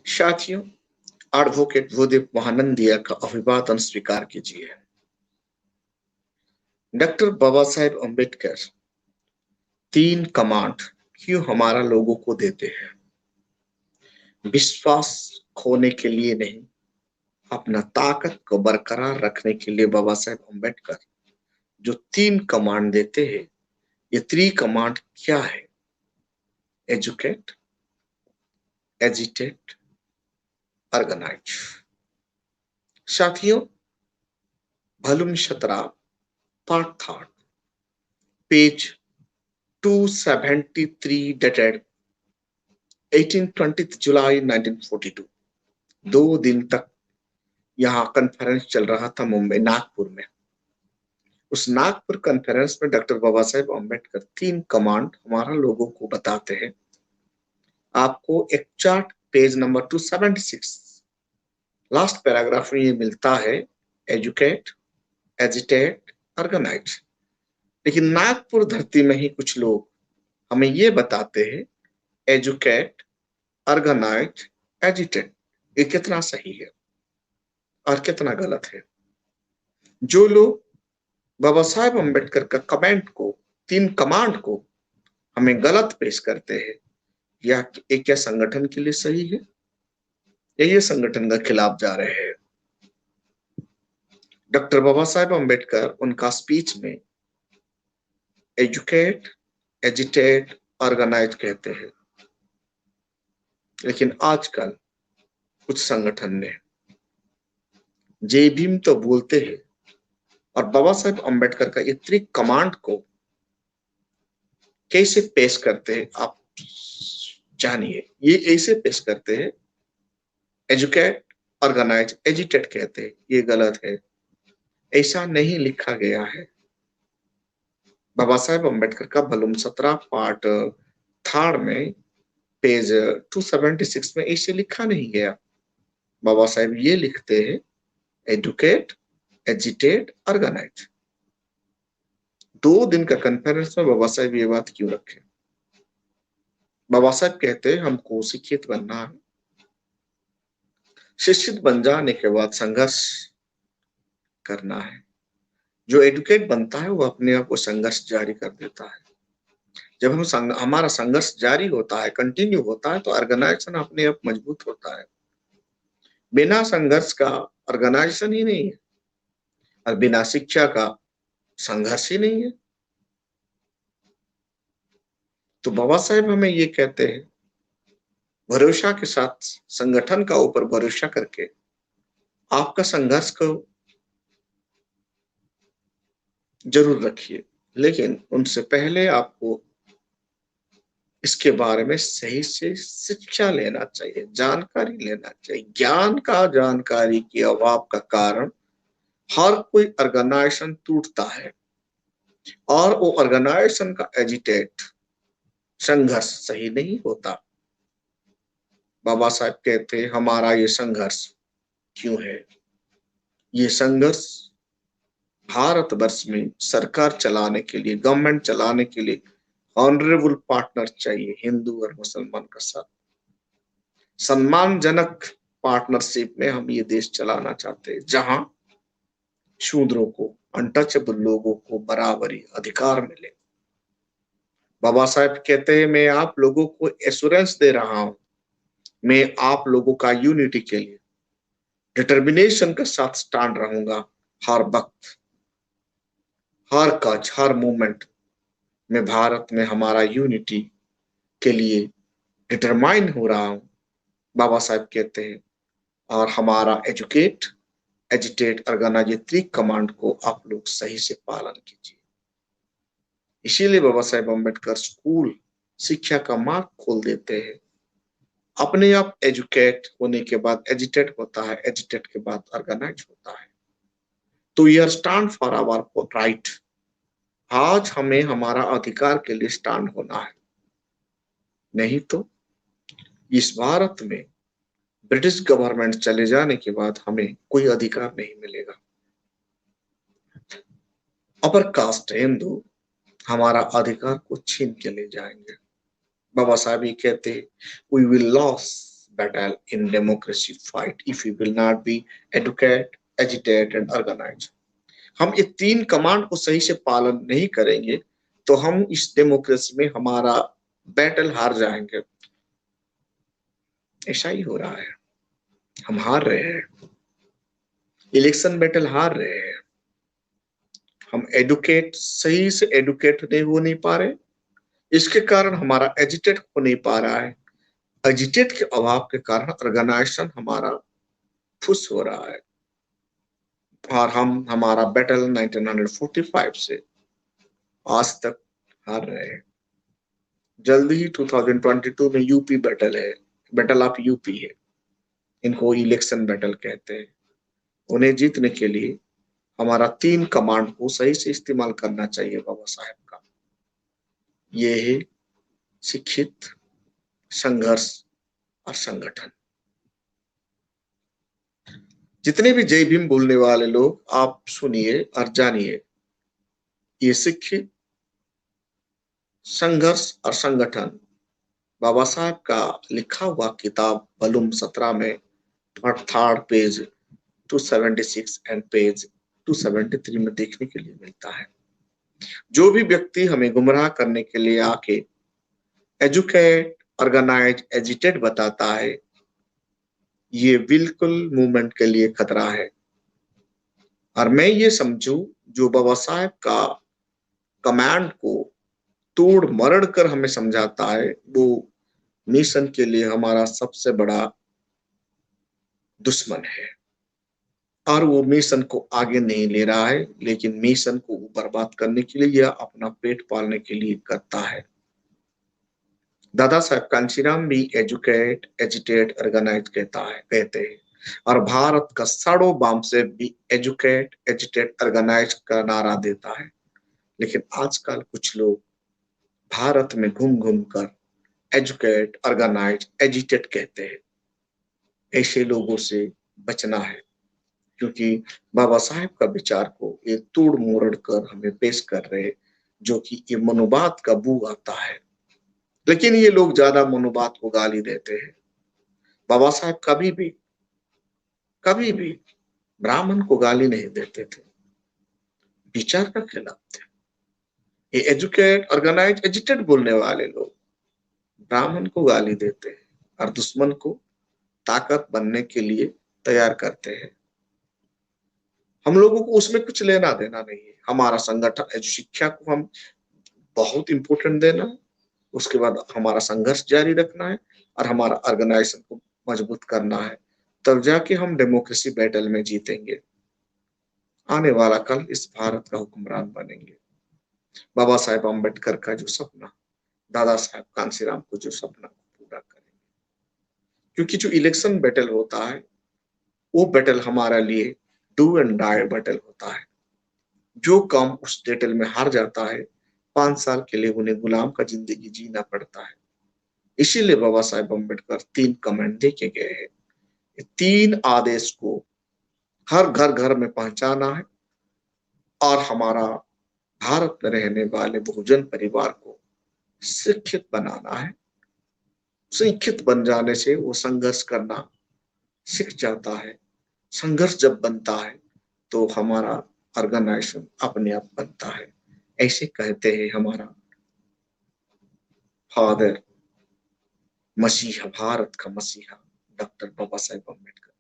साथियों, एडवोकेट भूदेव महानंदिया का अभिवादन स्वीकार कीजिए। डॉक्टर बाबा साहेब अम्बेडकर तीन कमांड क्यों हमारा लोगों को देते हैं? विश्वास खोने के लिए नहीं, अपना ताकत को बरकरार रखने के लिए बाबा साहेब अम्बेडकर जो तीन कमांड देते हैं, ये थ्री कमांड क्या है? Educate, agitate, organise. साथियों, volume 17 part third, page 273 dated 18 जुलाई 1942। 2 दिन तक यहाँ कॉन्फ्रेंस चल रहा था मुंबई नागपुर में। उस नागपुर कॉन्फ्रेंस में डॉक्टर बाबा साहेब अम्बेडकर तीन कमांड हमारा लोगों को बताते हैं। आपको एक chart page number 276 last paragraph में ये मिलता है, एजुकेट, एजिटेट, ऑर्गेनाइज। लेकिन नागपुर धरती में ही कुछ लोग हमें ये बताते हैं, एजुकेट, ऑर्गेनाइज, एजिटेट। ये कितना सही है और कितना गलत है? जो लोग बाबा साहेब अम्बेडकर का कमेंट को, तीन कमांड को हमें गलत पेश करते हैं, या ये क्या संगठन के लिए सही है या ये संगठन के खिलाफ जा रहे हैं? डॉक्टर बाबा साहेब अम्बेडकर उनका स्पीच में एजुकेट, एजिटेट, ऑर्गेनाइज कहते हैं। लेकिन आजकल कुछ संगठन ने जय भीम तो बोलते हैं और बाबा साहेब अम्बेडकर का ये त्रिक कमांड को कैसे पेश करते हैं आप जानिए। ये ऐसे पेश करते हैं, एजुकेट, ऑर्गेनाइज, एजिटेट कहते हैं। ये गलत है, ऐसा नहीं लिखा गया है। बाबा साहेब अम्बेडकर का वॉल्यूम 17 पार्ट थर्ड में पेज 276 में ऐसे लिखा नहीं गया। बाबा साहेब ये लिखते हैं, एडुकेट, एजिटेट, ऑर्गेनाइज। 2 दिन का कॉन्फ्रेंस में बाबा साहेब ये बात क्यों रखे? बाबा साहेब कहते हैं हमको शिक्षित बनना है, शिक्षित बन जाने के बाद संघर्ष करना है। जो एडुकेट बनता है वो अपने आप को संघर्ष जारी कर देता है। जब हमारा संघर्ष जारी होता है, कंटिन्यू होता है, तो ऑर्गेनाइजेशन अपने आप मजबूत होता है। बिना संघर्ष का ऑर्गेनाइजेशन ही नहीं है और बिना शिक्षा का संघर्ष ही नहीं है। तो बाबा साहेब हमें ये कहते हैं, भरोसा के साथ संगठन का ऊपर भरोसा करके आपका संघर्ष को जरूर रखिए, लेकिन उनसे पहले आपको इसके बारे में सही से शिक्षा लेना चाहिए, जानकारी लेना चाहिए। ज्ञान का, जानकारी के अभाव का कारण हर कोई ऑर्गेनाइजेशन टूटता है और वो ऑर्गेनाइजेशन का एजिटेट संघर्ष सही नहीं होता। बाबा साहब कहते हैं हमारा ये संघर्ष क्यों है? ये संघर्ष भारतवर्ष में सरकार चलाने के लिए, गवर्नमेंट चलाने के लिए ऑनरेबल पार्टनर चाहिए, हिंदू और मुसलमान का साथ सम्मानजनक पार्टनरशिप में हम ये देश चलाना चाहते हैं, जहां शूद्रों को, अनटचेबल लोगों को बराबरी अधिकार मिले। बाबा साहब कहते हैं मैं आप लोगों को एश्योरेंस दे रहा हूं, मैं आप लोगों का यूनिटी के लिए डिटर्मिनेशन के साथ स्टैंड रहूंगा। हर वक्त, हर कच, हर मूवमेंट में भारत में हमारा यूनिटी के लिए डिटरमाइन हो रहा हूं, बाबा साहब कहते हैं। और हमारा एजुकेट, एजिटेट, ऑर्गेनाइज कमांड को आप लोग सही से पालन कीजिए। इसीलिए बाबा साहेब अम्बेडकर स्कूल शिक्षा का मार्ग खोल देते हैं। अपने आप एजुकेट होने के बाद एजिटेट होता है, एजिटेट के बाद ऑर्गेनाइज होता है। तो we are stand for our right. आज हमें हमारा अधिकार के लिए स्टैंड होना है, नहीं तो इस भारत में ब्रिटिश गवर्नमेंट चले जाने के बाद हमें कोई अधिकार नहीं मिलेगा। अपर कास्ट हिंदू हमारा अधिकार को छीन के ले जाएंगे। बाबा साहब ये कहते we will loss battle in democracy fight if we will not be educate, agitate and organize. हम ये तीन कमांड को सही से पालन नहीं करेंगे तो हम इस डेमोक्रेसी में हमारा बैटल हार जाएंगे। ऐसा ही हो रहा है, हम हार रहे हैं, इलेक्शन बैटल हार रहे हैं। हम एडुकेट सही से एडुकेट नहीं हो नहीं पा रहे, इसके कारण हमारा एजिटेट हो नहीं पा रहा है। एजिटेट के अभाव के कारण ऑर्गेनाइजेशन हमारा फुस हो रहा है और हम हमारा बैटल 1945 से आज तक हार रहे हैं। जल्दी ही 2022 में यूपी बैटल है, बैटल ऑफ यूपी है, इनको इलेक्शन बैटल कहते हैं। उन्हें जीतने के लिए हमारा तीन कमांड को सही से इस्तेमाल करना चाहिए बाबा साहेब का। ये है शिक्षित, संघर्ष और संगठन। जितने भी जय भीम बोलने वाले लोग आप सुनिए और जानिए, ये शिक्षित, संघर्ष और संगठन बाबा साहब का लिखा हुआ किताब वॉल्यूम 17 में थर्ड पेज 276 एंड पेज 273 में देखने के लिए मिलता है। जो भी व्यक्ति हमें गुमराह करने के लिए आके एजुकेट, ऑर्गेनाइज, एजिटेट बताता है, ये बिल्कुल मूवमेंट के लिए खतरा है। और मैं ये समझू, जो बाबा साहेब का कमांड को तोड़ मरड़ कर हमें समझाता है, वो मिशन के लिए हमारा सबसे बड़ा दुश्मन है। और वो मिशन को आगे नहीं ले रहा है, लेकिन मिशन को बर्बाद करने के लिए या अपना पेट पालने के लिए करता है। दादा साहब कांशीराम भी एजुकेट, एजिटेट, ऑर्गेनाइज कहते हैं और भारत का साड़ो बाम से भी एजुकेट, एजिटेट, ऑर्गेनाइज का नारा देता है। लेकिन आजकल कुछ लोग भारत में घूम घूम कर एजुकेट, ऑर्गेनाइज, एजिटेट कहते हैं। ऐसे लोगों से बचना है, क्योंकि बाबा साहेब का विचार को ये तोड़ मोड़ कर हमें पेश कर रहे, जो कि ये मनोवाद का बू आता है। लेकिन ये लोग ज्यादा मनोवाद को गाली देते हैं। बाबा साहेब कभी भी ब्राह्मण को गाली नहीं देते थे, विचार का खिलाफ थे। ये एजुकेट, ऑर्गेनाइज, एजिटेट बोलने वाले लोग ब्राह्मण को गाली देते हैं और दुश्मन को ताकत बनने के लिए तैयार करते हैं। हम लोगों को उसमें कुछ लेना देना नहीं है। हमारा संगठन, शिक्षा को हम बहुत इंपोर्टेंट देना है, उसके बाद हमारा संघर्ष जारी रखना है और हमारा ऑर्गेनाइजेशन को मजबूत करना है, तब जाके हम डेमोक्रेसी बैटल में जीतेंगे। आने वाला कल इस भारत का हुक्मरान बनेंगे। बाबा साहेब अम्बेडकर का जो सपना, दादा साहेब कांशीराम को जो सपना पूरा करेंगे। क्योंकि जो इलेक्शन बैटल होता है, वो बैटल हमारे लिए डू एंड डाई बैटल होता है। जो काम उस बैटल में हार जाता है, 5 साल के लिए उन्हें गुलाम का जिंदगी जीना पड़ता है। इसीलिए बाबा साहेब अम्बेडकर 3 कमेंट देके गए हैं। 3 आदेश को हर घर घर में पहुंचाना है और हमारा भारत में रहने वाले बहुजन परिवार को शिक्षित बनाना है। शिक्षित बन जाने से वो संघर्ष करना सीख जाता है। संघर्ष जब बनता है तो हमारा ऑर्गेनाइजेशन अपने आप बनता है। ऐसे कहते हैं हमारा फादर, मसीहा, भारत का मसीहा डॉक्टर बाबा साहेब अम्बेडकर।